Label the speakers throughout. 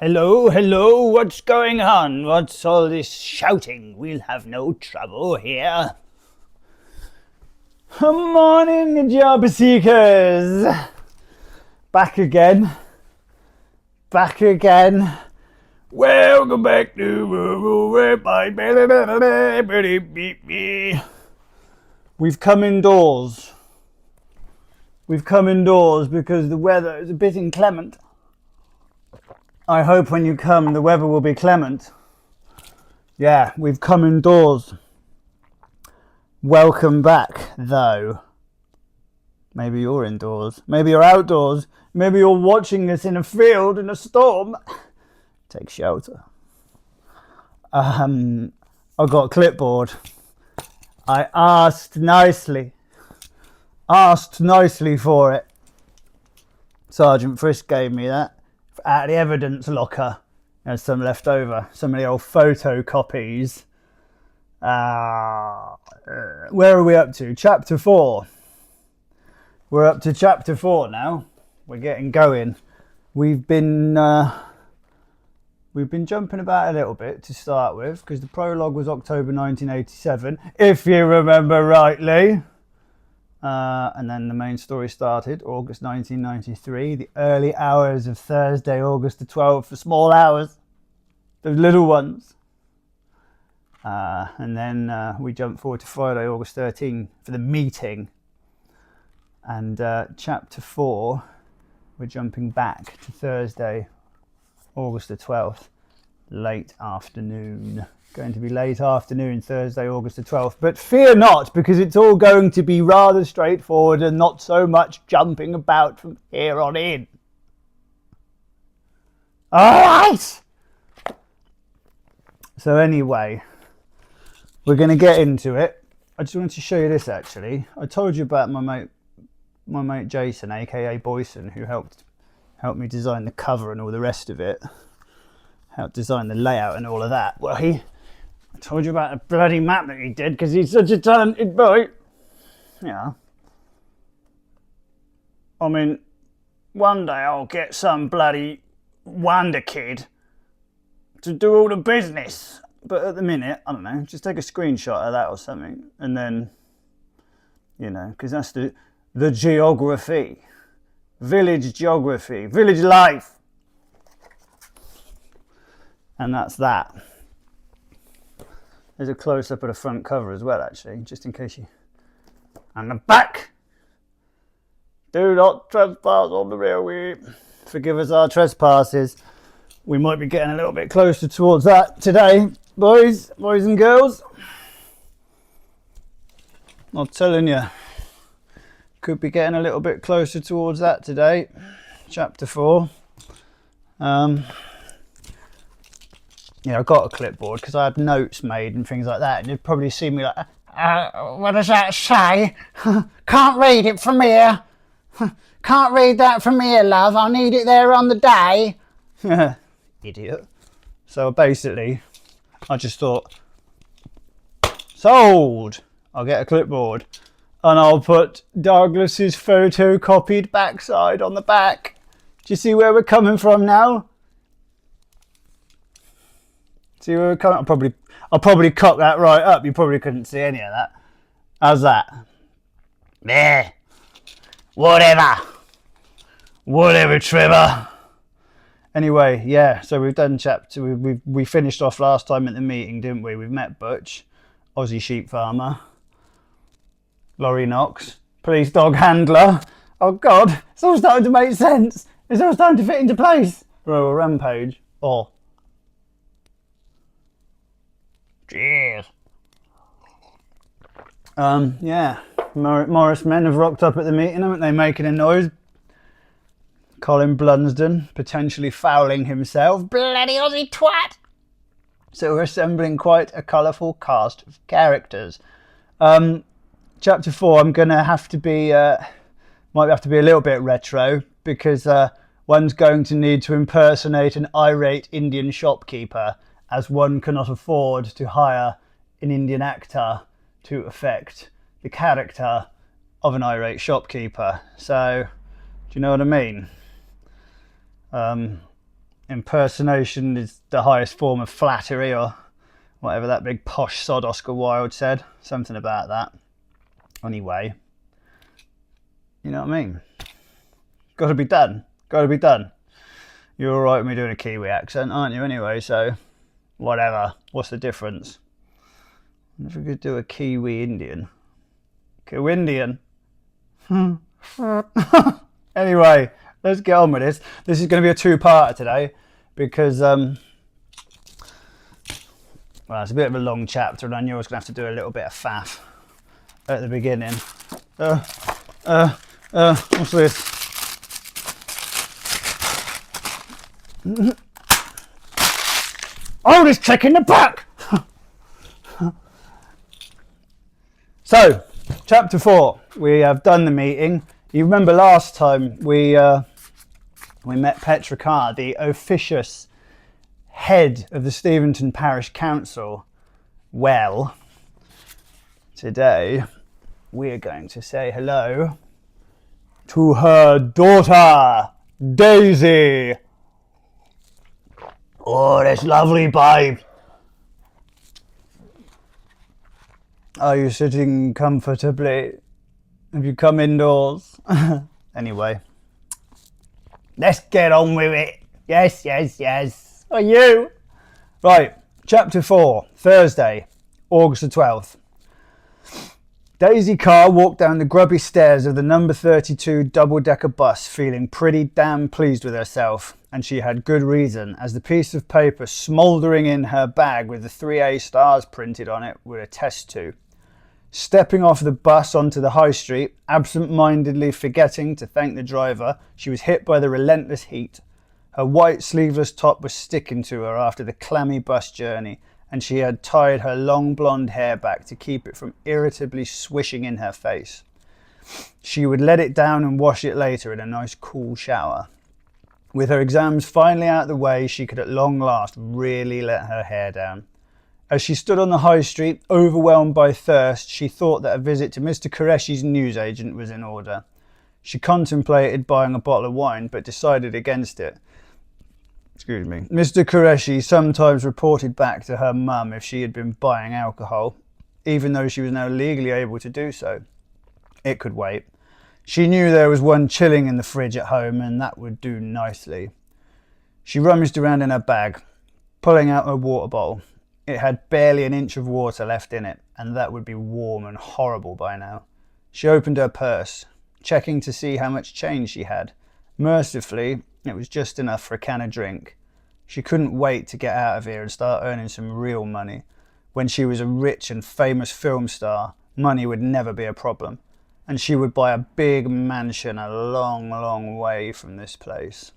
Speaker 1: Hello, hello, what's going on? What's all this shouting? We'll have no trouble here. Good morning, job seekers. Back again. Welcome back to Rampage. We've come indoors. Because the weather is a bit inclement. I hope when you come the weather will be clement. Yeah, we've come indoors. Welcome back, though. Maybe you're indoors. Maybe you're outdoors. Maybe you're watching this in a field in a storm. Take shelter. I got a clipboard. I asked nicely for it. Sergeant Frisk gave me that. Out of the evidence locker. There's some left over. Some of the old photocopies. Where are we up to? Chapter 4. We're up to chapter 4 now. We're getting going. We've been jumping about a little bit to start with, because the prologue was October 1987, if you remember rightly. And then the main story started August 1993, the early hours of Thursday, August the 12th, the small hours, the little ones. And then we jumped forward to Friday, August 13th for the meeting. And chapter 4, we're jumping back to Thursday, August the 12th, late afternoon. Going to be late afternoon, Thursday, August the 12th. But fear not, because it's all going to be rather straightforward and not so much jumping about from here on in. Alright! So anyway, we're going to get into it. I just wanted to show you this actually. I told you about my mate Jason, aka Boyson, who helped me design the cover and all the rest of it. Helped design the layout and all of that. Well, I told you about the bloody map that he did, because he's such a talented boy. Yeah. I mean, one day I'll get some bloody wonder kid to do all the business. But at the minute, I don't know, just take a screenshot of that or something. And then, because that's the geography. Village geography. Village life. And that's that. There's a close-up of the front cover as well, actually, just in case you... And the back! Do not trespass on the railway. Forgive us our trespasses. We might be getting a little bit closer towards that today, boys and girls. I'm telling you. Could be getting a little bit closer towards that today. Chapter 4. Yeah, I got a clipboard because I had notes made and things like that, and you'd probably see me like, what does that say? Can't read it from here. Can't read that from here, love. I need it there on the day. Idiot. So basically, I just thought, sold. I'll get a clipboard and I'll put Douglas's photocopied backside on the back. Do you see where we're coming from now? See where we're coming? I'll probably cock that right up. You probably couldn't see any of that. How's that? There. Whatever, Trevor. Anyway, yeah. So we've done chapter. We finished off last time at the meeting, didn't we? We've met Butch, Aussie sheep farmer, Laurie Knox, police dog handler. Oh God, it's all starting to make sense. It's all starting to fit into place. Royal Rampage. Oh. Cheers. Yeah. Morris men have rocked up at the meeting, haven't they? Making a noise. Colin Blunsdon potentially fouling himself. Bloody Aussie twat. So we're assembling quite a colourful cast of characters. Chapter 4, I'm gonna have to be might have to be a little bit retro, because one's going to need to impersonate an irate Indian shopkeeper, as one cannot afford to hire an Indian actor to affect the character of an irate shopkeeper. So, do you know what I mean? impersonation is the highest form of flattery, or whatever that big posh sod Oscar Wilde said. Something about that. Anyway, you know what I mean? Got to be done. Got to be done. You're alright with me doing a Kiwi accent, aren't you, anyway? So, whatever. What's the difference? If we could do a Kiwi Indian. Kiwi Indian? Anyway, let's get on with this. This is going to be a two-parter today because, well, it's a bit of a long chapter and I knew I was going to have to do a little bit of faff at the beginning. What's this? Oh, there's check in the back! So, chapter 4. We have done the meeting. You remember last time we met Petra Carr, the officious head of the Steventon Parish Council. Well, today we are going to say hello to her daughter, Daisy. Oh, that's lovely, babe. Are you sitting comfortably? Have you come indoors? Anyway, let's get on with it. Yes. Are you? Right, chapter 4, Thursday, August the 12th. Daisy Carr walked down the grubby stairs of the number 32 double-decker bus feeling pretty damn pleased with herself, and she had good reason, as the piece of paper smouldering in her bag with the 3A stars printed on it would attest to. Stepping off the bus onto the high street, absent-mindedly forgetting to thank the driver, she was hit by the relentless heat. Her white sleeveless top was sticking to her after the clammy bus journey, and she had tied her long blonde hair back to keep it from irritably swishing in her face. She would let it down and wash it later in a nice cool shower. With her exams finally out of the way, she could at long last really let her hair down. As she stood on the high street, overwhelmed by thirst, she thought that a visit to Mr. Qureshi's newsagent was in order. She contemplated buying a bottle of wine, but decided against it. Mr. Qureshi sometimes reported back to her mum if she had been buying alcohol, even though she was now legally able to do so. It could wait. She knew there was one chilling in the fridge at home, and that would do nicely. She rummaged around in her bag, pulling out her water bottle. It had barely an inch of water left in it, and that would be warm and horrible by now. She opened her purse, checking to see how much change she had. Mercifully, it was just enough for a can of drink. She couldn't wait to get out of here and start earning some real money. When she was a rich and famous film star, money would never be a problem, and she would buy a big mansion a long, long way from this place.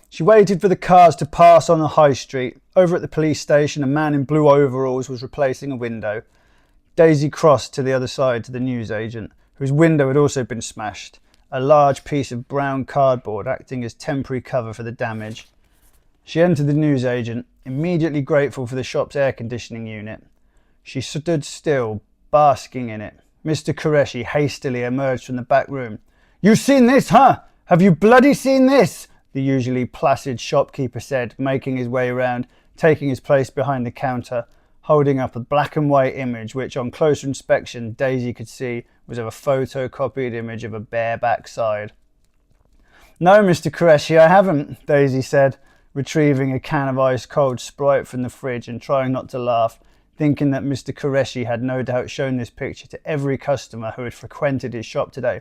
Speaker 1: She waited for the cars to pass on the high street. Over at the police station, a man in blue overalls was replacing a window. Daisy crossed to the other side to the newsagent, whose window had also been smashed, a large piece of brown cardboard acting as temporary cover for the damage. She entered the newsagent, immediately grateful for the shop's air conditioning unit. She stood still, basking in it. Mr. Qureshi hastily emerged from the back room. "You seen this, huh? Have you bloody seen this?" the usually placid shopkeeper said, making his way round, taking his place behind the counter, holding up a black and white image which on closer inspection Daisy could see was of a photocopied image of a bare backside. "No, Mr. Qureshi, I haven't," Daisy said, retrieving a can of ice-cold Sprite from the fridge and trying not to laugh, thinking that Mr. Qureshi had no doubt shown this picture to every customer who had frequented his shop today.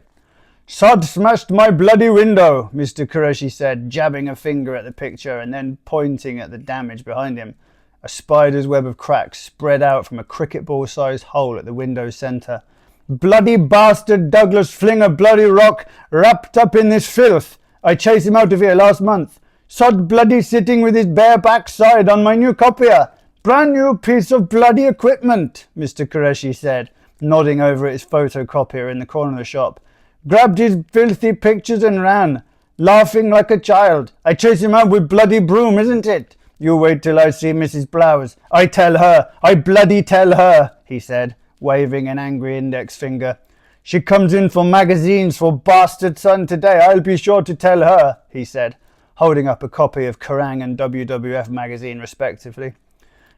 Speaker 1: "Sod smashed my bloody window," Mr. Qureshi said, jabbing a finger at the picture and then pointing at the damage behind him. A spider's web of cracks spread out from a cricket ball-sized hole at the window's centre. "Bloody bastard Douglas fling a bloody rock wrapped up in this filth. I chased him out of here last month. Sod bloody sitting with his bare backside on my new copier. Brand new piece of bloody equipment," Mr. Qureshi said, nodding over at his photocopier in the corner of the shop. "Grabbed his filthy pictures and ran, laughing like a child. I chase him out with bloody broom, isn't it? You wait till I see Mrs. Blouse. I tell her, I bloody tell her," he said, waving an angry index finger. "She comes in for magazines for Bastard Son today. I'll be sure to tell her," he said, holding up a copy of Kerrang and WWF magazine respectively.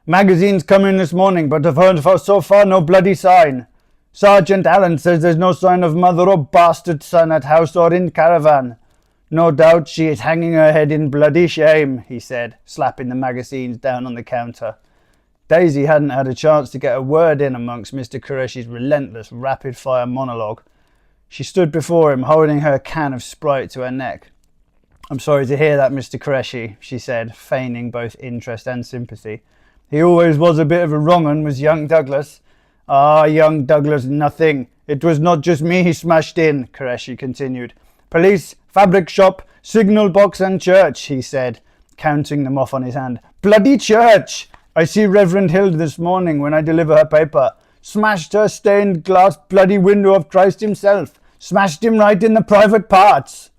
Speaker 1: Magazine's come in this morning, but I've heard so far no bloody sign. Sergeant Allen says there's no sign of mother or bastard son at house or in caravan. No doubt she is hanging her head in bloody shame, he said, slapping the magazines down on the counter. Daisy hadn't had a chance to get a word in amongst Mr. Qureshi's relentless, rapid-fire monologue. She stood before him, holding her can of Sprite to her neck. I'm sorry to hear that, Mr. Qureshi, she said, feigning both interest and sympathy. He always was a bit of a wrong 'un, was young Douglas. Ah, young Douglas, nothing. It was not just me he smashed in, Qureshi continued. Police, fabric shop, signal box and church, he said, counting them off on his hand. Bloody church! I see Reverend Hild this morning when I deliver her paper. Smashed her stained glass bloody window of Christ himself. Smashed him right in the private parts.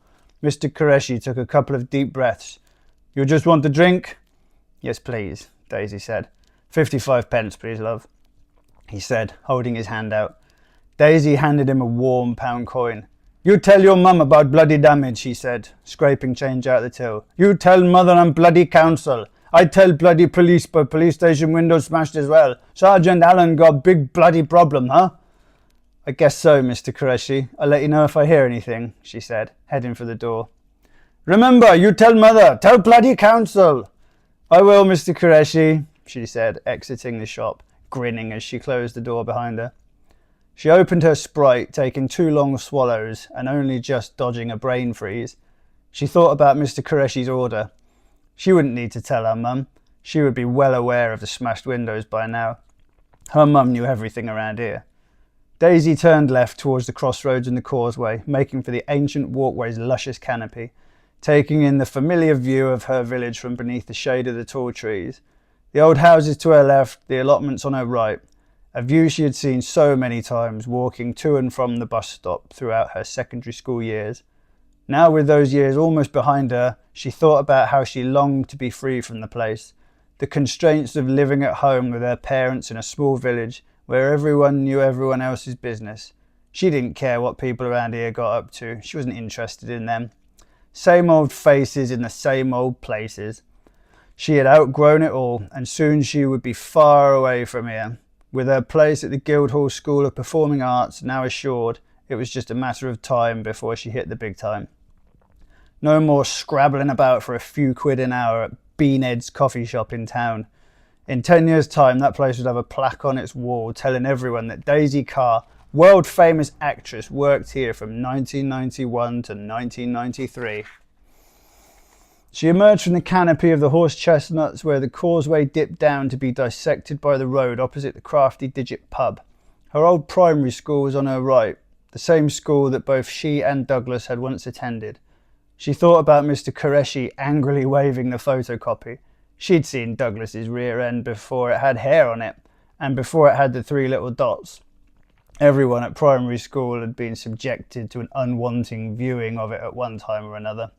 Speaker 1: Mr. Qureshi took a couple of deep breaths. You just want a drink? Yes, please, Daisy said. 55 pence, please, love, he said, holding his hand out. Daisy handed him a warm £1 coin. You tell your mum about bloody damage, he said, scraping change out the till. You tell mother and bloody council. I tell bloody police, but police station windows smashed as well. Sergeant Allen got big bloody problem, huh? I guess so, Mr. Qureshi. I'll let you know if I hear anything, she said, heading for the door. Remember, you tell mother, tell bloody council. I will, Mr. Qureshi, she said, exiting the shop, grinning as she closed the door behind her. She opened her Sprite, taking 2 long swallows and only just dodging a brain freeze. She thought about Mr. Qureshi's order. She wouldn't need to tell her mum. She would be well aware of the smashed windows by now. Her mum knew everything around here. Daisy turned left towards the crossroads and the causeway, making for the ancient walkway's luscious canopy, taking in the familiar view of her village from beneath the shade of the tall trees. The old houses to her left, the allotments on her right, a view she had seen so many times walking to and from the bus stop throughout her secondary school years. Now, with those years almost behind her, she thought about how she longed to be free from the place, the constraints of living at home with her parents in a small village where everyone knew everyone else's business. She didn't care what people around here got up to. She wasn't interested in them. Same old faces in the same old places. She had outgrown it all, and soon she would be far away from here. With her place at the Guildhall School of Performing Arts now assured, it was just a matter of time before she hit the big time. No more scrabbling about for a few quid an hour at Beanhead's coffee shop in town. In 10 years' time, that place would have a plaque on its wall telling everyone that Daisy Carr, world-famous actress, worked here from 1991 to 1993. She emerged from the canopy of the horse chestnuts where the causeway dipped down to be dissected by the road opposite the Crafty Digit pub. Her old primary school was on her right, the same school that both she and Douglas had once attended. She thought about Mr. Qureshi angrily waving the photocopy. She'd seen Douglas's rear end before it had hair on it, and before it had the 3 little dots. Everyone at primary school had been subjected to an unwanting viewing of it at one time or another.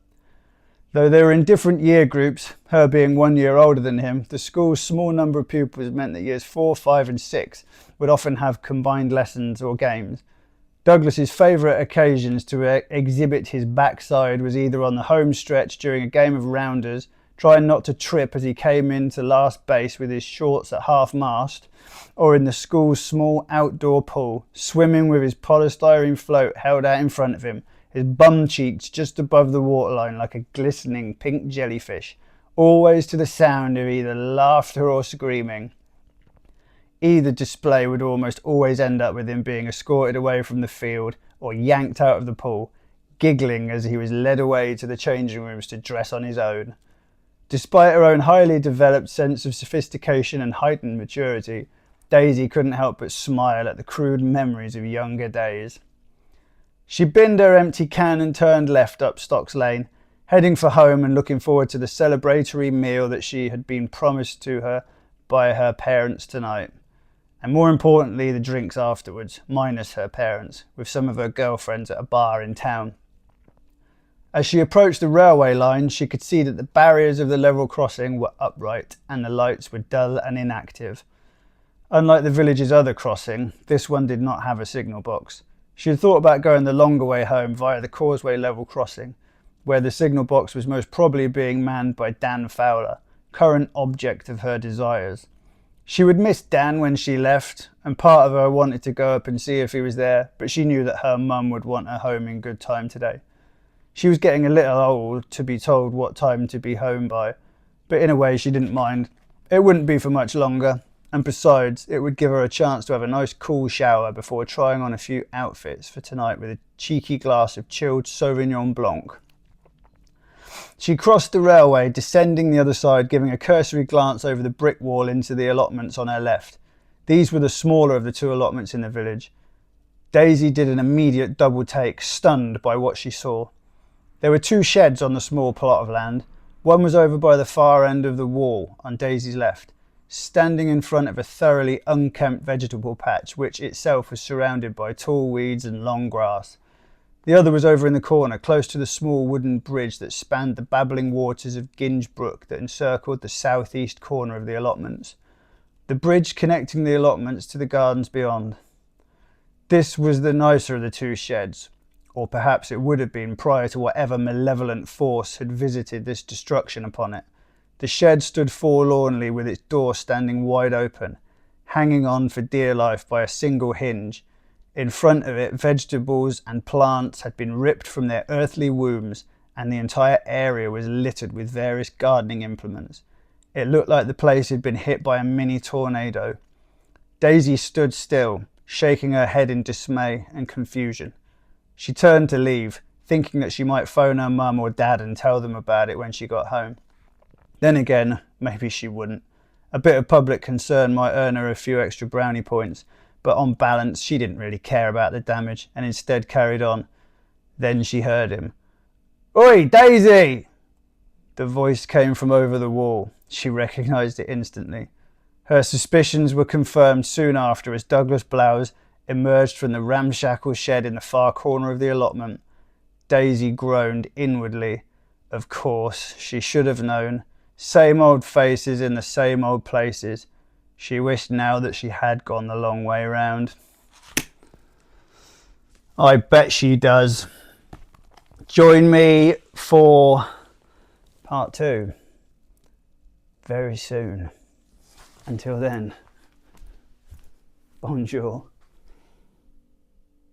Speaker 1: Though they were in different year groups, her being 1 year older than him, the school's small number of pupils meant that years 4, 5 and 6 would often have combined lessons or games. Douglas's favourite occasions to exhibit his backside was either on the home stretch during a game of rounders, trying not to trip as he came into last base with his shorts at half-mast, or in the school's small outdoor pool, swimming with his polystyrene float held out in front of him, his bum cheeks just above the waterline like a glistening pink jellyfish, always to the sound of either laughter or screaming. Either display would almost always end up with him being escorted away from the field or yanked out of the pool, giggling as he was led away to the changing rooms to dress on his own. Despite her own highly developed sense of sophistication and heightened maturity, Daisy couldn't help but smile at the crude memories of younger days. She binned her empty can and turned left up Stocks Lane, heading for home and looking forward to the celebratory meal that she had been promised to her by her parents tonight. And more importantly, the drinks afterwards, minus her parents, with some of her girlfriends at a bar in town. As she approached the railway line, she could see that the barriers of the level crossing were upright and the lights were dull and inactive. Unlike the village's other crossing, this one did not have a signal box. She had thought about going the longer way home via the causeway level crossing, where the signal box was most probably being manned by Dan Fowler, current object of her desires. She would miss Dan when she left, and part of her wanted to go up and see if he was there, but she knew that her mum would want her home in good time today. She was getting a little old to be told what time to be home by, but in a way she didn't mind. It wouldn't be for much longer, and besides, it would give her a chance to have a nice cool shower before trying on a few outfits for tonight with a cheeky glass of chilled Sauvignon Blanc. She crossed the railway, descending the other side, giving a cursory glance over the brick wall into the allotments on her left. These were the smaller of the two allotments in the village. Daisy did an immediate double take, stunned by what she saw. There were two sheds on the small plot of land. One was over by the far end of the wall, on Daisy's left, standing in front of a thoroughly unkempt vegetable patch, which itself was surrounded by tall weeds and long grass. The other was over in the corner, close to the small wooden bridge that spanned the babbling waters of Ginge Brook that encircled the southeast corner of the allotments. The bridge connecting the allotments to the gardens beyond. This was the nicer of the two sheds, or perhaps it would have been prior to whatever malevolent force had visited this destruction upon it. The shed stood forlornly with its door standing wide open, hanging on for dear life by a single hinge. In front of it, vegetables and plants had been ripped from their earthly wombs, and the entire area was littered with various gardening implements. It looked like the place had been hit by a mini tornado. Daisy stood still, shaking her head in dismay and confusion. She turned to leave, thinking that she might phone her mum or dad and tell them about it when she got home. Then again, maybe she wouldn't. A bit of public concern might earn her a few extra brownie points, but on balance she didn't really care about the damage and instead carried on. Then she heard him. "Oi, Daisy!" The voice came from over the wall. She recognised it instantly. Her suspicions were confirmed soon after as Douglas Blouse emerged from the ramshackle shed in the far corner of the allotment. Daisy groaned inwardly. Of course, she should have known. Same old faces in the same old places. She wished now that she had gone the long way round. I bet she does. Join me for part 2 very soon. Until then, bonjour.